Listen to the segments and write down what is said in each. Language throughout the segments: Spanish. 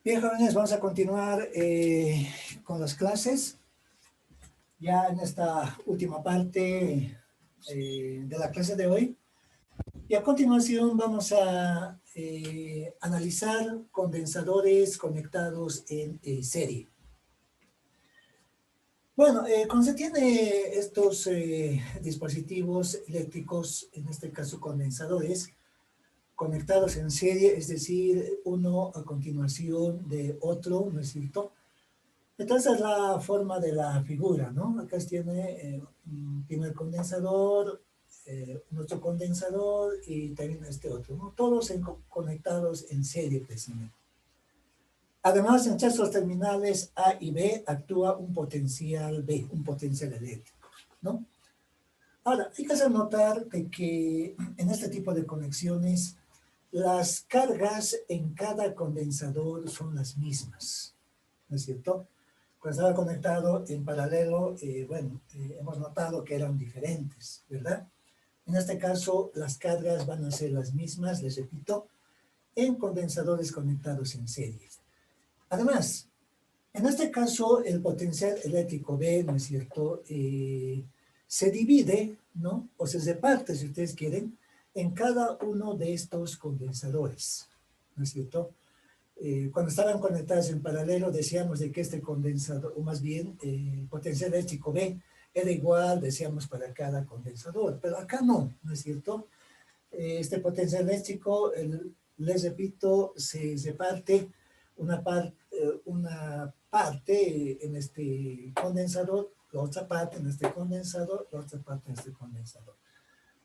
Bien, jóvenes, vamos a continuar con las clases. Ya en esta última parte de la clase de hoy. Y a continuación vamos a analizar condensadores conectados en serie. Bueno, cuando se tiene estos dispositivos eléctricos, en este caso condensadores, conectados en serie, es decir, uno a continuación de otro, ¿no es cierto? Entonces, la forma de la figura, ¿no? Acá tiene un primer condensador, nuestro condensador y también este otro, ¿no? Todos conectados en serie, precisamente. Además, en estos terminales A y B actúa un potencial B, un potencial eléctrico, ¿no? Ahora, hay que hacer notar de que en este tipo de conexiones, las cargas en cada condensador son las mismas, ¿no es cierto? Cuando estaba conectado en paralelo, hemos notado que eran diferentes, ¿verdad? En este caso, las cargas van a ser las mismas, les repito, en condensadores conectados en serie. Además, en este caso, el potencial eléctrico B, ¿no es cierto?, se divide, ¿no?, o se reparte, si ustedes quieren, en cada uno de estos condensadores, ¿no es cierto? Cuando estaban conectados en paralelo, decíamos de que este condensador, o más bien, potencial eléctrico B, era igual, decíamos, para cada condensador, pero acá no, ¿no es cierto? Este potencial eléctrico, les repito, se reparte una parte en este condensador, la otra parte en este condensador, la otra parte en este condensador.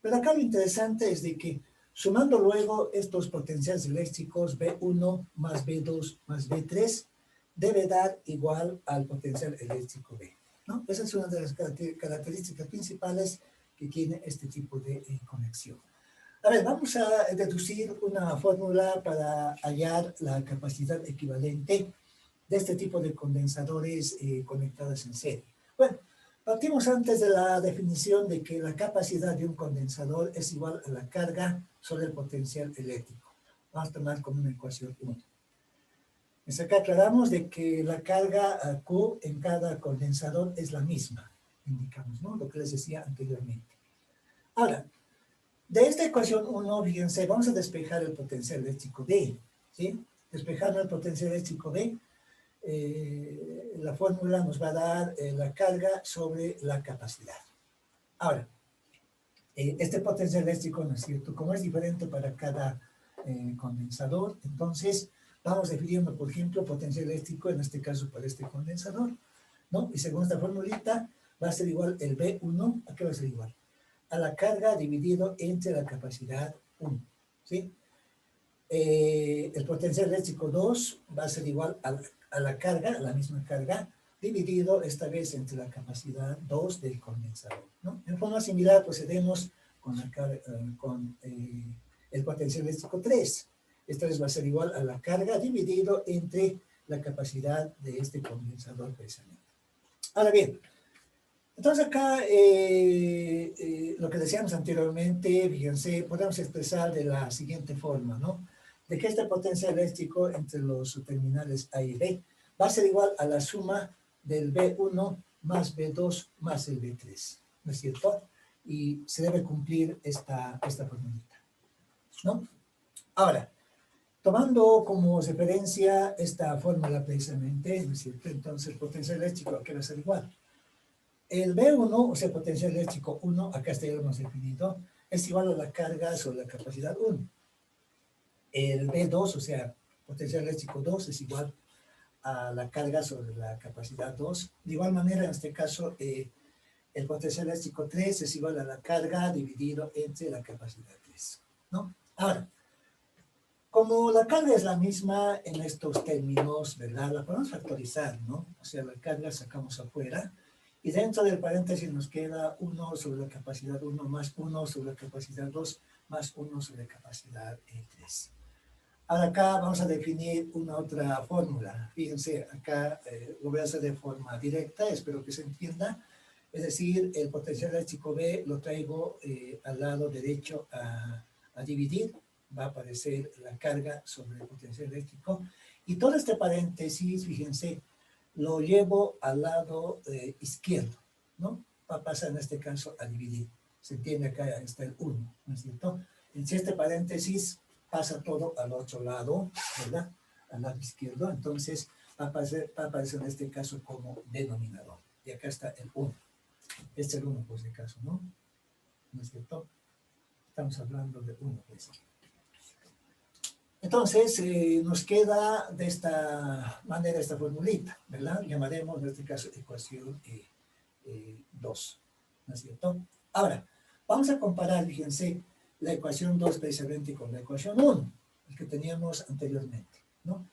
Pero acá lo interesante es de que sumando luego estos potenciales eléctricos B1 más B2 más B3 debe dar igual al potencial eléctrico B, ¿no? Esa es una de las características principales que tiene este tipo de conexión. A ver, vamos a deducir una fórmula para hallar la capacidad equivalente de este tipo de condensadores conectados en serie. Bueno, partimos antes de la definición de que la capacidad de un condensador es igual a la carga sobre el potencial eléctrico. Vamos a tomar como una ecuación 1. Entonces acá aclaramos de que la carga Q en cada condensador es la misma, indicamos, ¿no? Lo que les decía anteriormente. Ahora, de esta ecuación 1, fíjense, vamos a despejar el potencial eléctrico B, ¿sí? Despejando el potencial eléctrico B, la fórmula nos va a dar la carga sobre la capacidad. Ahora, este potencial eléctrico, ¿no es cierto? Como es diferente para cada condensador, entonces vamos definiendo, por ejemplo, potencial eléctrico, en este caso para este condensador, ¿no? Y según esta formulita, va a ser igual el B1, ¿a qué va a ser igual? A la carga dividido entre la capacidad 1, ¿sí? El potencial eléctrico 2 va a ser igual a la carga, a la misma carga, dividido esta vez entre la capacidad 2 del condensador, ¿no? En forma similar procedemos con el potencial eléctrico 3. Esta vez va a ser igual a la carga dividido entre la capacidad de este condensador precisamente. Ahora bien, entonces acá lo que decíamos anteriormente, fíjense, podemos expresar de la siguiente forma, ¿no? De que este potencial eléctrico entre los terminales A y B va a ser igual a la suma del B1 más B2 más el B3, ¿no es cierto? Y se debe cumplir esta formulita, ¿no? Ahora, tomando como referencia esta fórmula precisamente, ¿no es cierto? Entonces el potencial eléctrico que va a ser igual. El B1, o sea, potencial eléctrico 1, acá está ya lo hemos definido, es igual a la carga sobre la capacidad 1. El B2, o sea, potencial eléctrico 2, es igual a la carga sobre la capacidad 2. De igual manera, en este caso, el potencial eléctrico 3 es igual a la carga dividido entre la capacidad 3, ¿no? Ahora, como la carga es la misma en estos términos, ¿verdad? La podemos factorizar, ¿no? O sea, la carga sacamos afuera. Y dentro del paréntesis nos queda 1 sobre la capacidad 1 más 1 sobre la capacidad 2 más 1 sobre la capacidad 3. Ahora acá vamos a definir una otra fórmula. Fíjense, acá lo voy a hacer de forma directa, espero que se entienda. Es decir, el potencial eléctrico B lo traigo al lado derecho a dividir. Va a aparecer la carga sobre el potencial eléctrico. Y todo este paréntesis, fíjense, lo llevo al lado izquierdo, ¿no? Va a pasar en este caso a dividir. Se entiende acá está el 1, ¿no es cierto? Y si este paréntesis pasa todo al otro lado, ¿verdad? Al lado izquierdo, entonces va a aparecer en este caso como denominador. Y acá está el 1. Este es el 1, por si acaso, ¿no? ¿No es cierto? Estamos hablando de 1, pues. Entonces, nos queda de esta manera esta formulita, ¿verdad? Llamaremos en este caso ecuación 2, ¿no es cierto? Ahora, vamos a comparar, fíjense, la ecuación 2 precisamente con la ecuación 1, el que teníamos anteriormente, ¿no?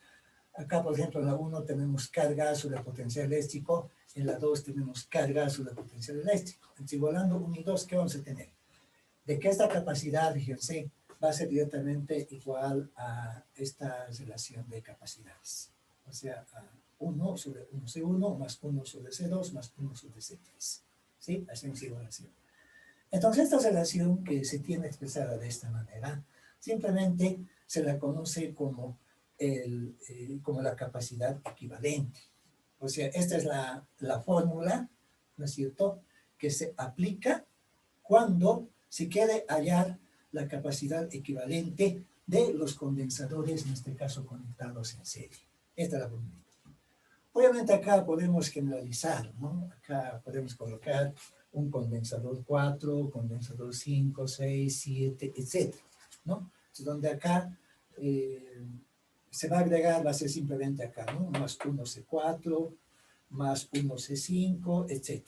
Acá, por ejemplo, en la 1 tenemos carga sobre potencial eléctrico, en la 2 tenemos carga sobre potencial eléctrico. Entonces, igualando 1 y 2, ¿qué vamos a tener? De que esta capacidad, fíjense, va a ser directamente igual a esta relación de capacidades. O sea, a 1 sobre 1C1 más 1 sobre C2 más 1 sobre C3. ¿Sí? Hacemos igualación. Entonces, esta relación que se tiene expresada de esta manera, simplemente se la conoce como, como la capacidad equivalente. O sea, esta es la fórmula, ¿no es cierto?, que se aplica cuando se quiere hallar la capacidad equivalente de los condensadores, en este caso conectados en serie. Esta es la fórmula. Obviamente acá podemos generalizar, ¿no? Acá podemos colocar un condensador 4, condensador 5, 6, 7, etc., ¿no? Entonces, donde acá se va a agregar, va a ser simplemente acá, ¿no? Más 1C4, más 1C5, etc.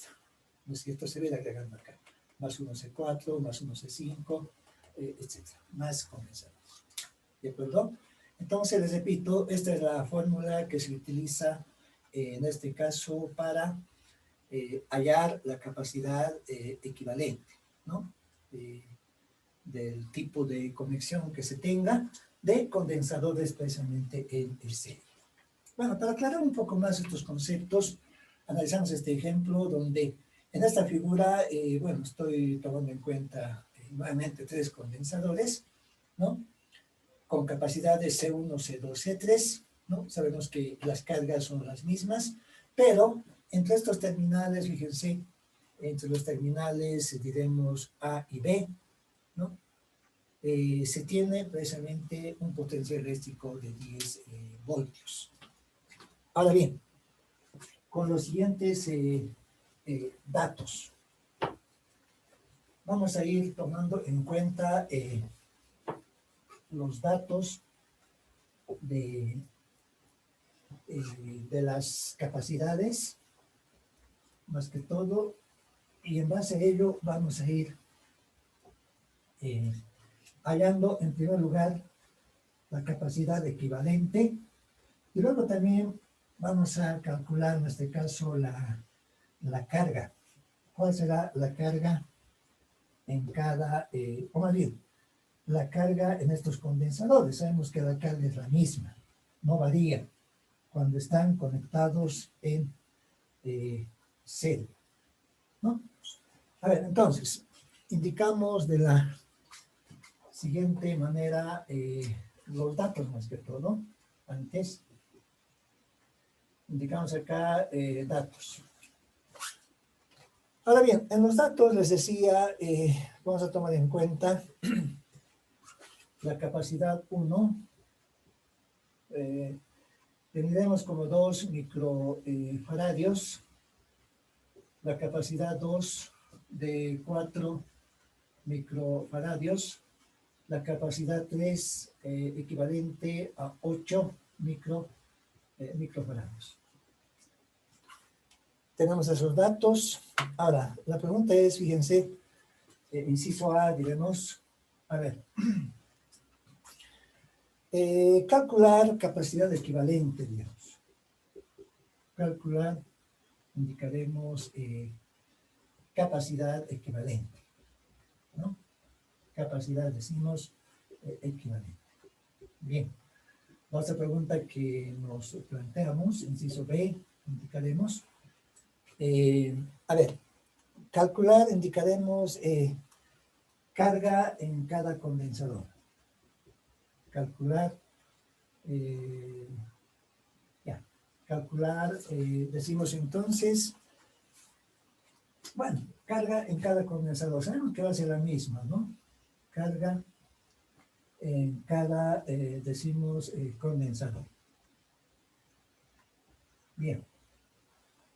¿No es cierto? Se ve agregando acá. Más 1C4, más 1C5, etc. Más condensadores. ¿De acuerdo? Entonces, les repito, esta es la fórmula que se utiliza en este caso para hallar la capacidad equivalente, ¿no? Del tipo de conexión que se tenga de condensadores precisamente en el serie. Bueno, para aclarar un poco más estos conceptos, analizamos este ejemplo donde en esta figura, bueno, estoy tomando en cuenta nuevamente 3 condensadores, ¿no? Con capacidades C1, C2, C3, ¿no? Sabemos que las cargas son las mismas, pero entre estos terminales, fíjense, entre los terminales, diremos A y B, ¿no? Se tiene precisamente un potencial eléctrico de 10 voltios. Ahora bien, con los siguientes datos, vamos a ir tomando en cuenta los datos de las capacidades, más que todo, y en base a ello vamos a ir hallando en primer lugar la capacidad equivalente, y luego también vamos a calcular en este caso la carga. ¿Cuál será la carga en cada, o más bien, la carga en estos condensadores? Sabemos que la carga es la misma, no varía cuando están conectados en serie, ¿no? A ver, entonces, indicamos de la siguiente manera los datos más que todo. Antes, indicamos acá datos. Ahora bien, en los datos les decía, vamos a tomar en cuenta la capacidad 1, tendremos como 2 microfaradios, la capacidad 2 de 4 microfaradios, la capacidad 3 equivalente a 8 microfaradios. Tenemos esos datos. Ahora, la pregunta es, fíjense, inciso A, diremos, a ver, calcular capacidad equivalente, digamos. Calcular, indicaremos capacidad equivalente, ¿no? Capacidad, decimos, equivalente. Bien. La otra pregunta que nos planteamos, inciso B, indicaremos. A ver, calcular, indicaremos carga en cada condensador. Calcular calcular, decimos entonces, bueno, carga en cada condensador. Sabemos que va a ser la misma, ¿no? Carga en cada, decimos, condensador. Bien.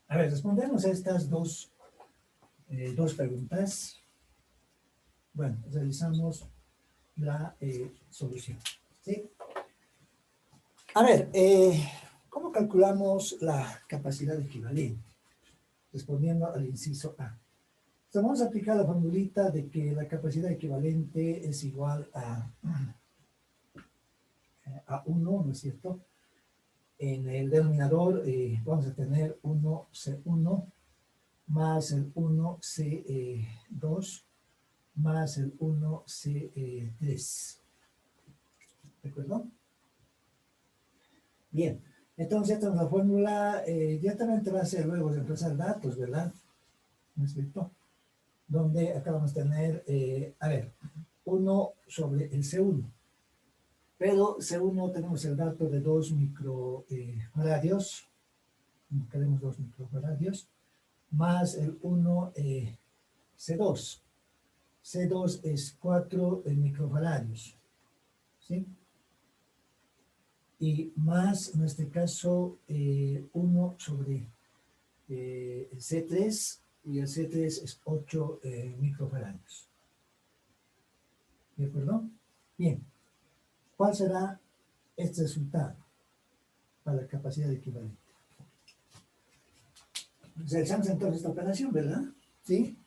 A ver, respondemos a estas dos preguntas. Bueno, realizamos la solución. ¿Sí? A ver, ¿cómo calculamos la capacidad equivalente? Respondiendo al inciso A. Entonces vamos a aplicar la formulita de que la capacidad equivalente es igual a 1, ¿no es cierto? En el denominador vamos a tener 1C1 más el 1C2 más el 1C3. ¿De acuerdo? Bien, entonces esta es la fórmula, directamente va a ser luego reemplazar datos, ¿verdad? ¿No es cierto? Donde acá vamos a tener, a ver, 1 sobre el C1. Pero C1 tenemos el dato de 2 microfaradios, queremos 2 microfaradios, más el 1 C2. C2 es 4 microfaradios, ¿sí? Y más, en este caso, 1 sobre el C3, y el C3 es 8 microfaradios. ¿De acuerdo? Bien. ¿Cuál será este resultado para la capacidad equivalente? Realizamos entonces esta operación, ¿verdad? ¿Sí?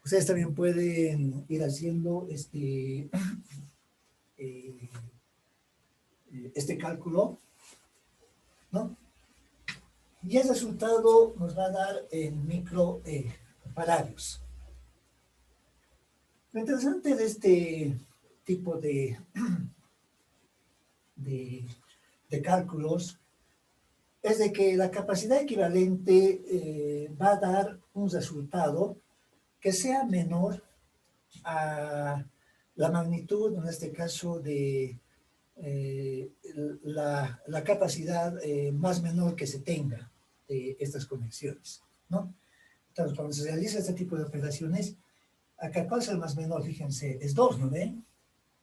Ustedes también pueden ir haciendo este cálculo, ¿no? Y el resultado nos va a dar en microfaradios. Lo interesante de este tipo de cálculos es de que la capacidad equivalente va a dar un resultado que sea menor a la magnitud, en este caso, de la capacidad más menor que se tenga de estas conexiones, ¿no? Entonces, cuando se realiza este tipo de operaciones, acá, ¿cuál es el más menor? Fíjense, es 2, ¿no ven?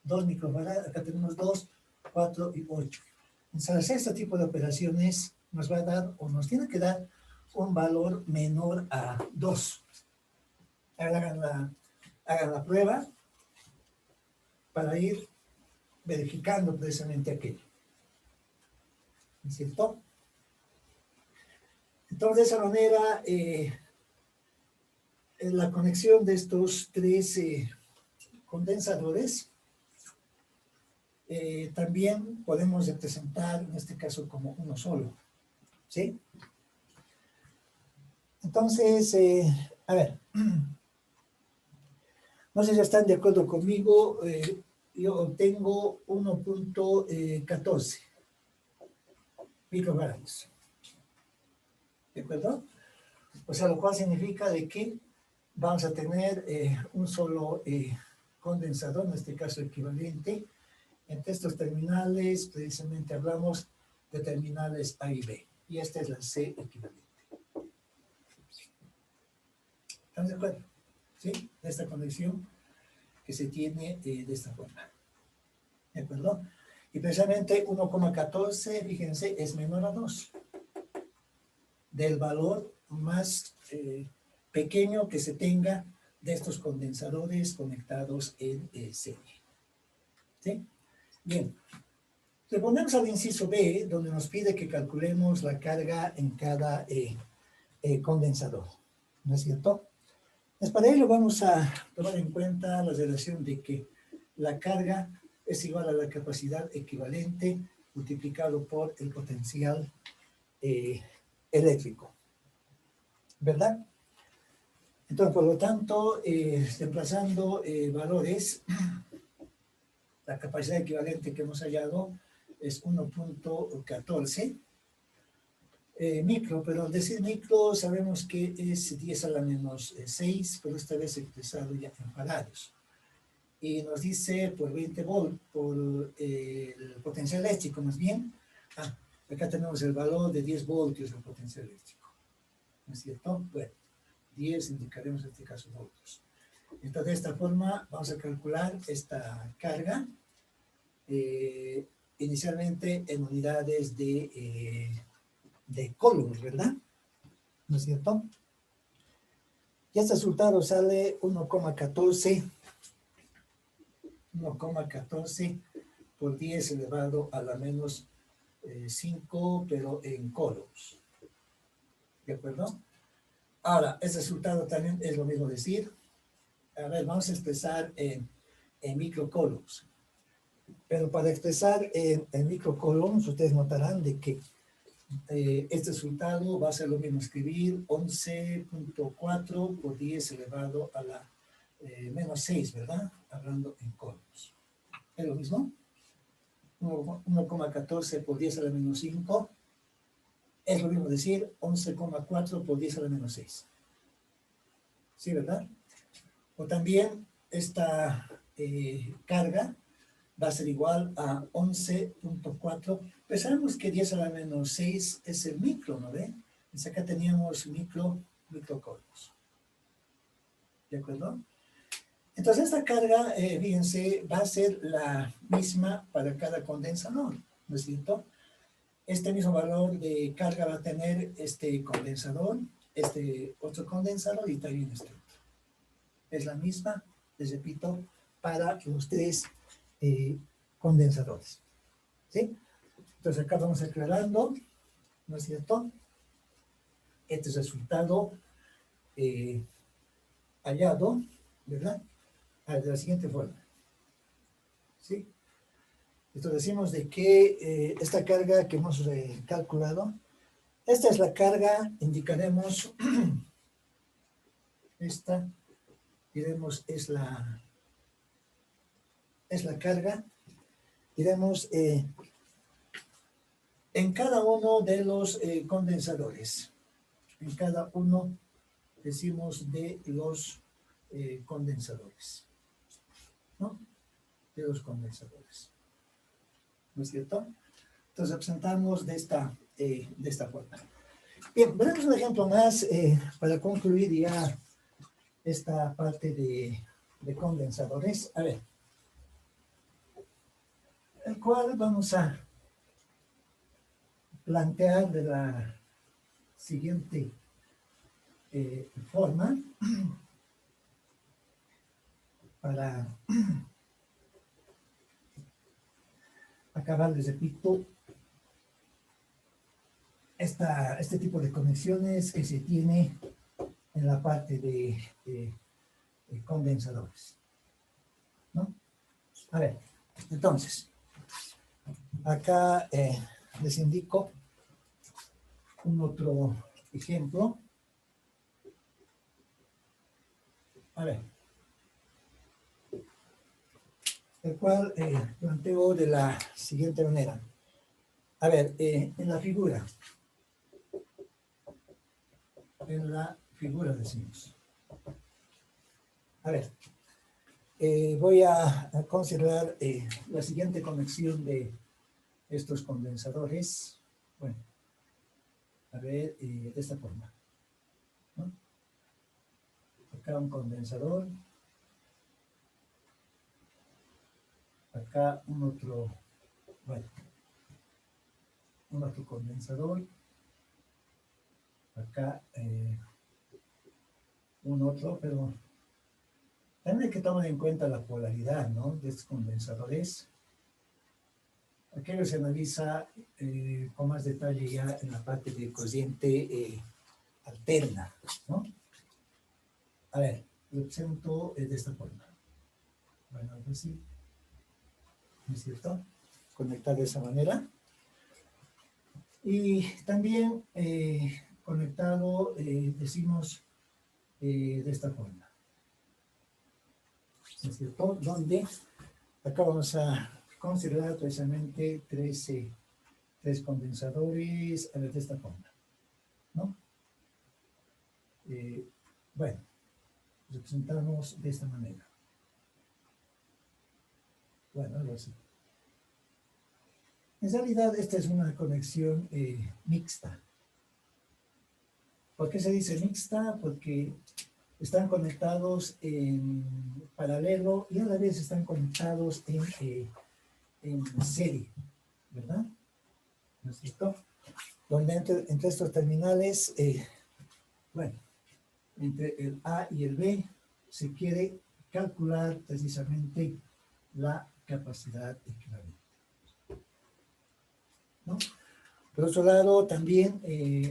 2 microfarads, acá tenemos 2, 4 y 8. Entonces, al hacer este tipo de operaciones, nos va a dar, o nos tiene que dar, un valor menor a 2. Hagan la prueba para ir verificando precisamente aquello. ¿No es cierto? Entonces, de esa manera, la conexión de estos tres condensadores también podemos representar, en este caso, como uno solo. ¿Sí? Entonces, a ver, no sé si están de acuerdo conmigo, yo obtengo 1.14 microfarads. ¿De acuerdo? O sea, lo cual significa de que vamos a tener un solo condensador, en este caso equivalente. Entre estos terminales, precisamente hablamos de terminales A y B. Y esta es la C equivalente. ¿Están de acuerdo? ¿Sí? De esta conexión que se tiene de esta forma. ¿De acuerdo? Y precisamente 1,14, fíjense, es menor a 2. Del valor más pequeño que se tenga de estos condensadores conectados en serie. ¿Sí? Bien. Respondemos al inciso B, donde nos pide que calculemos la carga en cada condensador. ¿No es cierto? Pues para ello vamos a tomar en cuenta la relación de que la carga es igual a la capacidad equivalente multiplicado por el potencial eléctrico. ¿Verdad? Entonces, por lo tanto, reemplazando valores, la capacidad equivalente que hemos hallado es 1.14 micro, pero al decir micro sabemos que es 10 a la menos 6, pero esta vez expresado ya en faradios. Y nos dice por 20 volt, por el potencial eléctrico más bien, Acá tenemos el valor de 10 voltios del potencial eléctrico. ¿No es cierto? Bueno, 10 indicaremos en este caso voltios. Entonces, de esta forma vamos a calcular esta carga inicialmente en unidades de coulombs, ¿verdad? ¿No es cierto? Y este resultado sale 1,14 por 10 elevado a la menos 5, pero en coulombs. ¿De acuerdo? Ahora, este resultado también es lo mismo decir. A ver, vamos a expresar en microcoulombs. Pero para expresar en microcoulombs, ustedes notarán de que este resultado va a ser lo mismo escribir 11.4 por 10 elevado a la menos 6, ¿verdad? Hablando en coulombs. ¿Es lo mismo? 1,14 por 10 a la menos 5. Es lo mismo decir 11,4 por 10 a la menos 6. ¿Sí, verdad? O también esta carga va a ser igual a 11.4. Pero sabemos que 10 a la menos 6 es el micro, ¿no ve? Entonces acá teníamos microcoulombs. ¿De acuerdo? Entonces esta carga, fíjense, va a ser la misma para cada condensador, ¿no es cierto? Este mismo valor de carga va a tener este condensador, este otro condensador y también este otro. Es la misma, les repito, para los tres condensadores. ¿Sí? Entonces acá vamos aclarando, ¿no es cierto? Este resultado hallado, ¿verdad? De la siguiente forma. ¿Sí? Entonces decimos de que esta carga que hemos calculado, esta es la carga, indicaremos, esta, diremos, es la carga, diremos, en cada uno de los condensadores. En cada uno, decimos, de los condensadores. ¿No? De los condensadores. ¿No es cierto? Entonces, presentamos de esta forma. Bien, veremos un ejemplo más para concluir ya esta parte de condensadores. A ver, el cual vamos a plantear de la siguiente forma para acabar, les repito, este tipo de conexiones que se tiene en la parte de condensadores. ¿No? A ver, entonces, acá les indico un otro ejemplo. A ver, el cual planteo de la siguiente manera. A ver, en la figura decimos. A ver, voy a considerar la siguiente conexión de estos condensadores. Bueno, a ver, de esta forma, ¿no? Acá un condensador. Acá un otro, bueno, un otro condensador. Acá un otro, pero también hay que tomar en cuenta la polaridad, ¿no? De estos condensadores. Aquello se analiza con más detalle ya en la parte de corriente alterna, ¿no? A ver, lo presento de esta forma. Bueno, algo así, ¿no es cierto? Conectar de esa manera. Y también conectado, decimos, de esta forma. ¿No es cierto? Donde acá vamos a considerar precisamente tres condensadores de esta forma, ¿no? Bueno, representamos de esta manera. Bueno, algo así. En realidad, esta es una conexión mixta. ¿Por qué se dice mixta? Porque están conectados en paralelo y a la vez están conectados en serie, ¿verdad? ¿No es cierto? Donde entre estos terminales, bueno, entre el A y el B, se quiere calcular precisamente la capacidad equivalente, ¿no? Por otro lado, también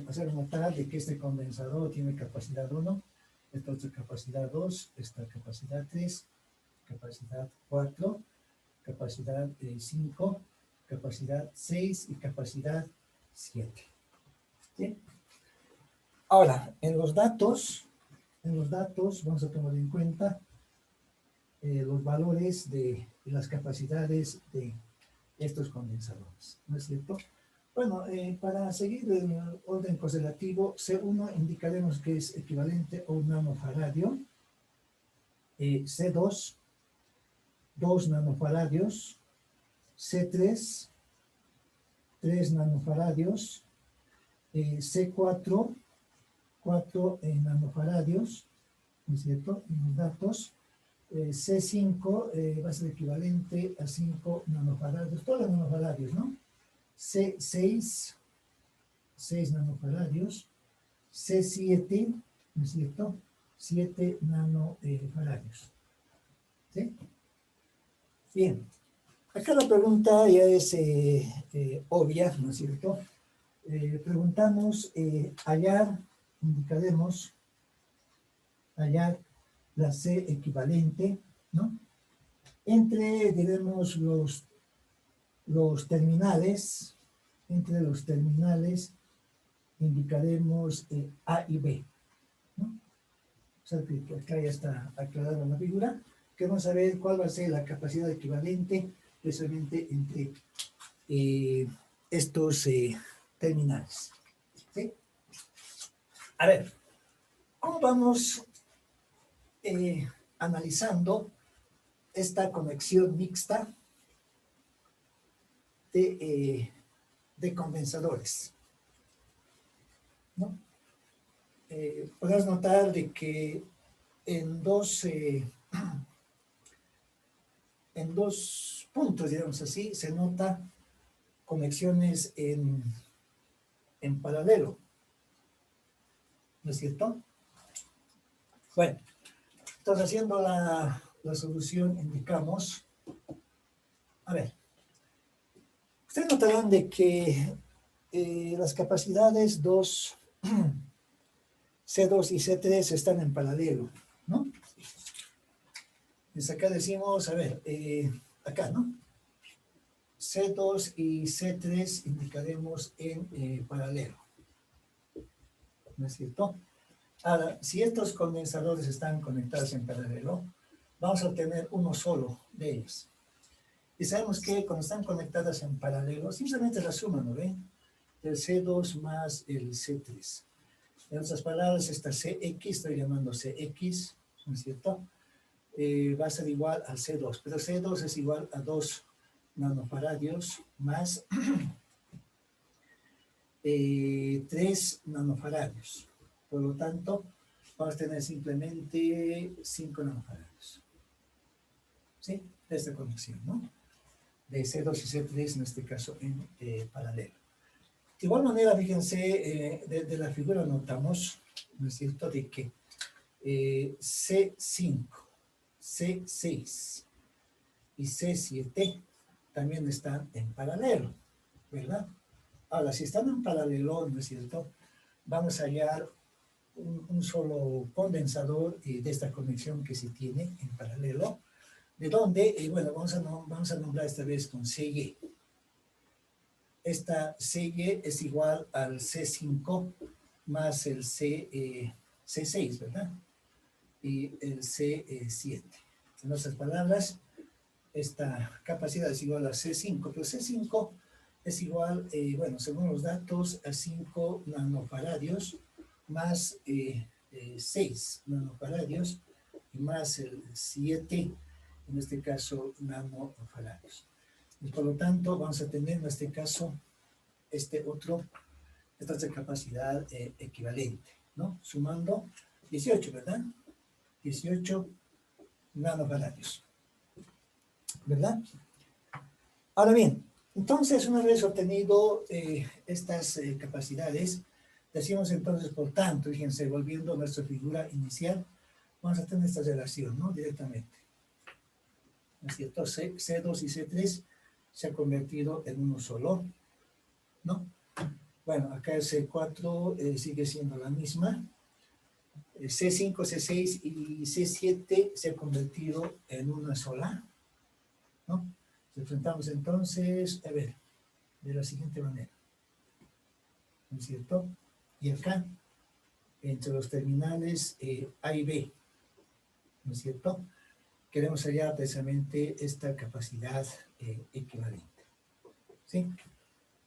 hacer notar de que este condensador tiene capacidad 1, esta otra capacidad 2, esta capacidad 3, capacidad 4, capacidad 5, capacidad 6 y capacidad 7. ¿Sí? Ahora, en los datos vamos a tomar en cuenta los valores de las capacidades de estos condensadores, ¿no es cierto? Bueno, para seguir el orden correlativo, C1 indicaremos que es equivalente a un nanofaradio, C2, 2 nanofaradios, C3, 3 nanofaradios, C4, 4 nanofaradios, ¿no es cierto? En los datos, C5 va a ser equivalente a 5 nanofaradios, todos los nanofaradios, ¿no? C6, 6 nanofaradios, C7, ¿no es cierto? 7 nanofaradios. ¿Sí? Bien. Acá la pregunta ya es obvia, ¿no es cierto? Preguntamos indicaremos hallar la C equivalente, ¿no? Entre, diremos, los terminales, entre los terminales indicaremos A y B, ¿no? O sea, que acá ya está aclarada la figura. Queremos saber cuál va a ser la capacidad equivalente precisamente entre estos terminales. ¿Sí? A ver, ¿cómo vamos analizando esta conexión mixta de condensadores? ¿No? Podrás notar de que en dos puntos, digamos así, se nota conexiones en paralelo, ¿no es cierto? Bueno, entonces haciendo la solución indicamos, a ver, ustedes notarán de que las capacidades C2 y C3 están en paralelo, ¿no? Desde acá decimos, a ver, acá, ¿no? C2 y C3 indicaremos en paralelo, ¿no es cierto? Ahora, si estos condensadores están conectados en paralelo, vamos a obtener uno solo de ellos. Y sabemos que cuando están conectadas en paralelo, simplemente la suma, ¿no ven? El C2 más el C3. En otras palabras, esta CX, estoy llamando CX, ¿no es cierto? Va a ser igual al C2, pero C2 es igual a 2 nanofaradios más 3 nanofaradios. Por lo tanto, vamos a tener simplemente 5 nanofaradios. ¿Sí? Esta conexión, ¿no? De C2 y C3, en este caso, en paralelo. De igual manera, fíjense, de la figura notamos, ¿no es cierto?, de que C5, C6 y C7 también están en paralelo, ¿verdad? Ahora, si están en paralelo, ¿no es cierto?, vamos a hallar un solo condensador de esta conexión que se tiene en paralelo, de donde, bueno, vamos a nombrar esta vez con CY. Esta CY es igual al C5 más el C6, ¿verdad? Y el C7. En otras palabras, esta capacidad es igual a C5, pero C5 es igual, bueno, según los datos, a 5 nanofaradios más 6 nanofaradios y más el 7, en este caso, nanofaradios. Y por lo tanto, vamos a tener en este caso esta otra capacidad equivalente, ¿no? Sumando 18, ¿verdad? 18 nanofaradios, ¿verdad? Ahora bien, entonces, una vez obtenido estas capacidades, decimos entonces, por tanto, fíjense, volviendo a nuestra figura inicial, vamos a tener esta relación, ¿no? Directamente. ¿No es cierto? C2 y C3 se ha convertido en uno solo, ¿no? Bueno, acá el C4 sigue siendo la misma. C5, C6 y C7 se ha convertido en una sola, ¿no? Nos enfrentamos entonces, a ver, de la siguiente manera, ¿no es cierto? Y acá, entre los terminales A y B, ¿no es cierto? Queremos hallar precisamente esta capacidad equivalente, ¿sí?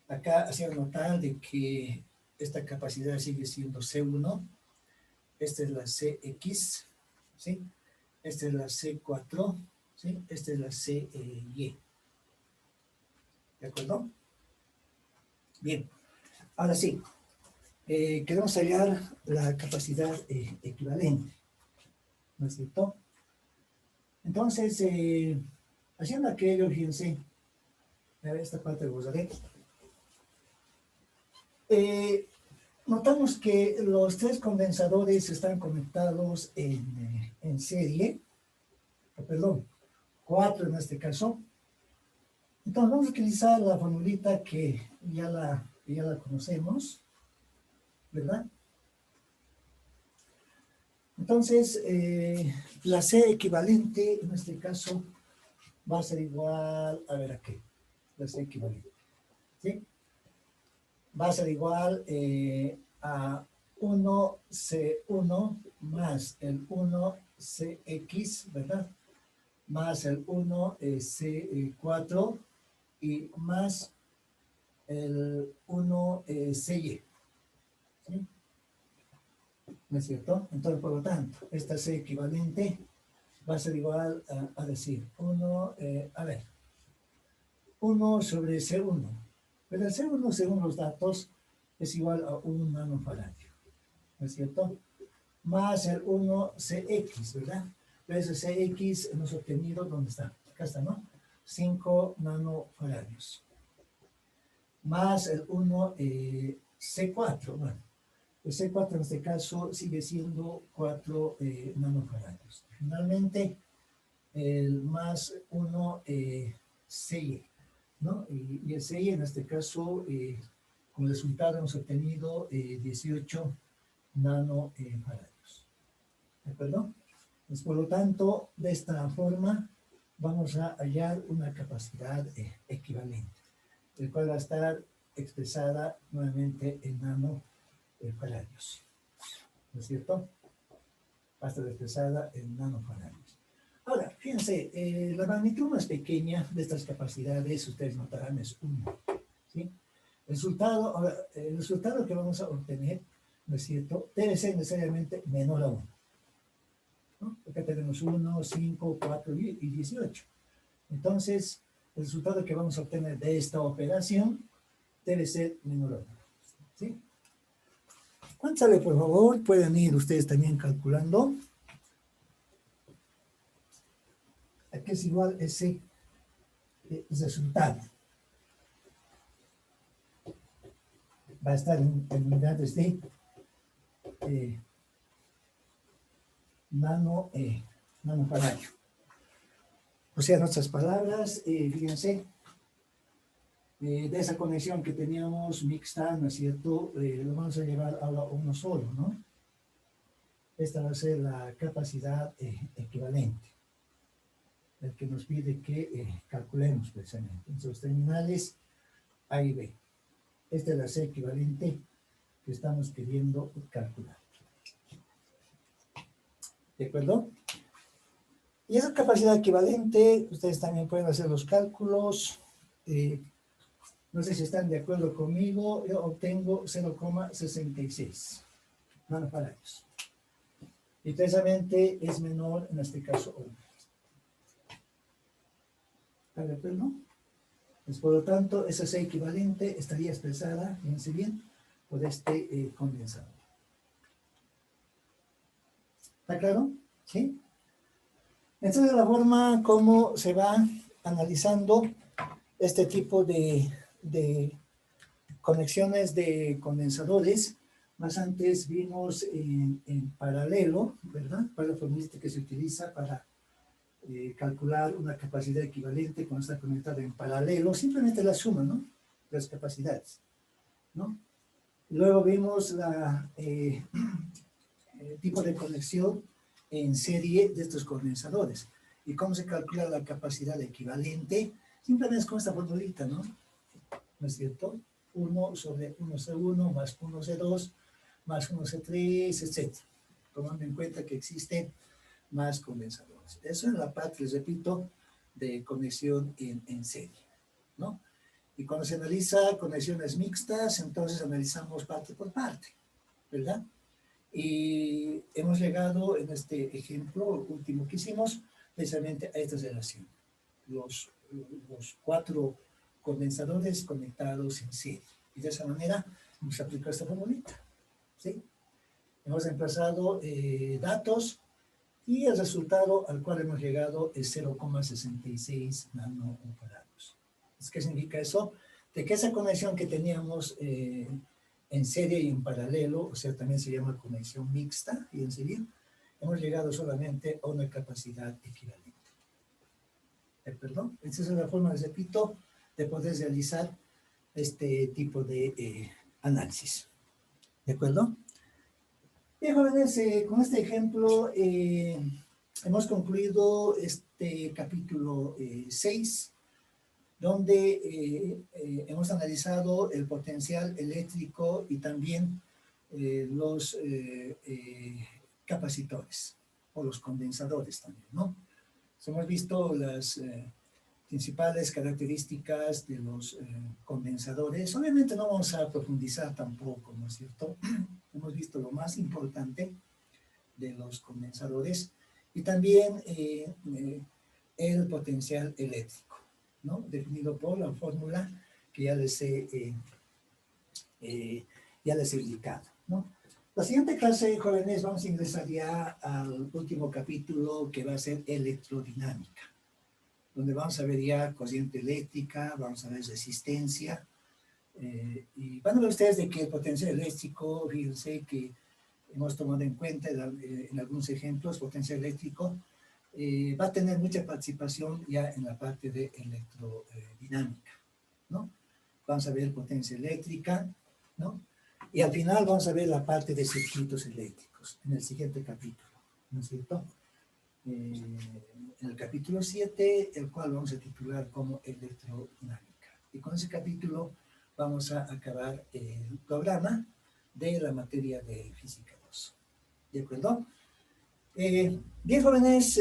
Acá hacía notar de que esta capacidad sigue siendo C1, esta es la CX, ¿sí? Esta es la C4, ¿sí? Esta es la CY. ¿De acuerdo? Bien, ahora sí, queremos hallar la capacidad equivalente, ¿no es cierto? Entonces, haciendo aquello, fíjense, a ver, esta parte lo usaré. Notamos que los tres condensadores están conectados en serie, perdón, 4 en este caso. Entonces vamos a utilizar la formulita que ya la conocemos, ¿verdad? Entonces, la C equivalente en este caso va a ser igual, a ver aquí, la C equivalente, ¿sí? Va a ser igual a 1C1 más el 1CX, ¿verdad? Más el 1C4 y más el 1CY, ¿sí? ¿No es cierto? Entonces, por lo tanto, esta C equivalente va a ser igual a decir 1, a ver, 1 sobre C1. Pero el C1, según los datos, es igual a 1 nanofaradio, ¿no es cierto? Más el 1CX, ¿verdad? Pero ese CX hemos obtenido, ¿dónde está? Acá está, ¿no? 5 nanofaradios. Más el 1C4, bueno, el C4 en este caso sigue siendo 4 nanofaradios. Finalmente, el más 1CY, ¿no? Y el CY en este caso, como resultado hemos obtenido 18 nanofaradios. ¿De acuerdo? Pues, por lo tanto, de esta forma vamos a hallar una capacidad equivalente, el cual va a estar expresada nuevamente en nanofaradios, ¿no es cierto? Va a estar expresada en nanofaradios. Ahora, fíjense, la magnitud más pequeña de estas capacidades, ustedes notarán, es 1, ¿sí? Ahora, el resultado que vamos a obtener, ¿no es cierto?, debe ser necesariamente menor a 1. ¿No? Acá tenemos 1, 5, 4 y 18. Entonces, el resultado que vamos a obtener de esta operación debe ser menor a 1. ¿Sí? ¿Cuánto sale, por favor? Pueden ir ustedes también calculando. Aquí es igual ese resultado. Va a estar en unidades de nanofaradio. O sea, en otras palabras, fíjense, de esa conexión que teníamos mixta, ¿no es cierto? Lo vamos a llevar ahora a uno solo, ¿no? Esta va a ser la capacidad equivalente, el que nos pide que calculemos precisamente. Entonces, los terminales A y B. Esta es la C equivalente que estamos queriendo calcular. ¿De acuerdo? Y esa capacidad equivalente, ustedes también pueden hacer los cálculos. No sé si están de acuerdo conmigo, yo obtengo 0,66 nanofaradios. Y precisamente es menor en este caso 1. ¿Está de acuerdo? Pues, por lo tanto, esa C equivalente estaría expresada, fíjense bien, por este condensador. ¿Está claro? ¿Sí? Entonces, la forma como se va analizando este tipo de conexiones de condensadores, más antes vimos en paralelo, ¿verdad? ¿Cuál es la fórmula que se utiliza para calcular una capacidad equivalente cuando está conectada en paralelo? Simplemente la suma, ¿no? Las capacidades, ¿no? Luego vimos el tipo de conexión en serie de estos condensadores. ¿Y cómo se calcula la capacidad equivalente? Simplemente es con esta formulita, ¿no? ¿No es cierto? 1 sobre 1C1 más 1C2 más 1C3, etc. Tomando en cuenta que existen más condensadores. Eso es la parte, les repito, de conexión en serie, ¿no? Y cuando se analiza conexiones mixtas, entonces analizamos parte por parte, ¿verdad? Y hemos llegado en este ejemplo último que hicimos precisamente a esta relación. Los 4 condensadores conectados en serie. Y de esa manera hemos aplicado esta formulita, ¿sí? Hemos reemplazado datos y el resultado al cual hemos llegado es 0,66 nanofarados. ¿Qué significa eso? De que esa conexión que teníamos en serie y en paralelo, o sea, también se llama conexión mixta, fíjense bien, hemos llegado solamente a una capacidad equivalente. ¿Perdón? Esa es la forma, les repito, de poder realizar este tipo de análisis. ¿De acuerdo? Bien, jóvenes, con este ejemplo hemos concluido este capítulo 6, donde hemos analizado el potencial eléctrico y también los capacitores o los condensadores también, ¿no? Hemos visto las principales características de los condensadores. Obviamente no vamos a profundizar tampoco, ¿no es cierto? Hemos visto lo más importante de los condensadores y también el potencial eléctrico, ¿no? Definido por la fórmula que ya les he indicado, ¿no? La siguiente clase, jóvenes, vamos a ingresar ya al último capítulo que va a ser electrodinámica, donde vamos a ver ya corriente eléctrica, vamos a ver resistencia, y van a ver ustedes de que el potencial eléctrico, fíjense que hemos tomado en cuenta en algunos ejemplos, potencial eléctrico, va a tener mucha participación ya en la parte de electrodinámica, ¿no? Vamos a ver potencia eléctrica, ¿no? Y al final vamos a ver la parte de circuitos eléctricos en el siguiente capítulo, ¿no es cierto? En el capítulo 7, el cual vamos a titular como electrodinámica. Y con ese capítulo vamos a acabar el programa de la materia de física 2. ¿De acuerdo? Bien, jóvenes,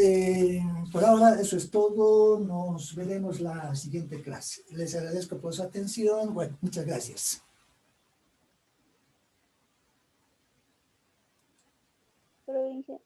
por ahora eso es todo. Nos veremos la siguiente clase. Les agradezco por su atención. Bueno, muchas gracias. Provincia.